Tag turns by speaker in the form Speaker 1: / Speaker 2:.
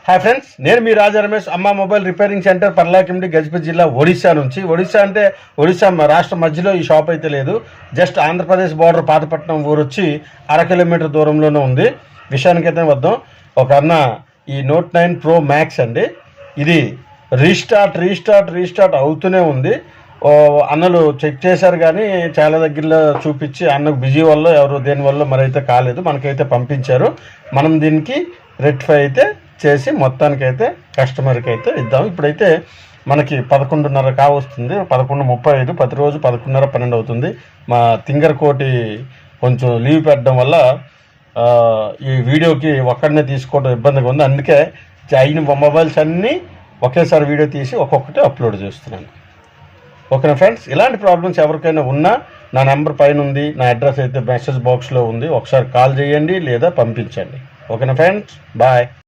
Speaker 1: Hi friends, నేను మీ Raja Ramesh. Amma mobile repairing centre Paralakhemundi, Gajapati జిల్లా, ఒడిశా నుంచి. ఒడిశా అంటే ఒడిశా రాష్ట్ర మధ్యలో ఈ షాప్ అయితే లేదు. జస్ట్ ఆంధ్రప్రదేశ్ బార్డర్ పాతపట్నం ఊరు వచ్చి 1/2 కిలోమీటర్ దూరంలోనే ఉంది. విషయానికైతే వద్దాం. ఒక అన్న ఈ Note 9 Pro Max అండి, ఇది రీస్టార్ట్ అవుతూనే ఉంది. అన్నలు చెక్ చేశారు కానీ చాలా దగ్గరలో చూపించి అన్నకు బిజీ వల్ల ఎవరు దేని వల్ల మరైతే కాలేదు. మనకైతే పంపించారు. మనం దీనికి రెక్టిఫై అయితే చేసి మొత్తానికైతే కస్టమర్కి అయితే ఇద్దాం. ఇప్పుడైతే మనకి 11:30 కావస్తుంది, 11:35. ప్రతిరోజు 11:30, 12 అవుతుంది. మా తింగరకోటి కొంచెం లీవ్ పెట్టడం వల్ల ఈ వీడియోకి ఒక్కడనే తీసుకోవడం ఇబ్బందిగా ఉంది. అందుకే అయిన మొబైల్స్ అన్నీ ఒకేసారి వీడియో తీసి ఒక్కొక్కటి అప్లోడ్ చేస్తున్నాను. ఓకేనా ఫ్రెండ్స్, ఇలాంటి ప్రాబ్లమ్స్ ఎవరికైనా ఉన్నా నా నెంబర్ పైన ఉంది, నా అడ్రస్ అయితే మెసేజ్ బాక్స్లో ఉంది. ఒకసారి కాల్ చేయండి లేదా పంపించండి. ఓకేనా ఫ్రెండ్స్, బాయ్.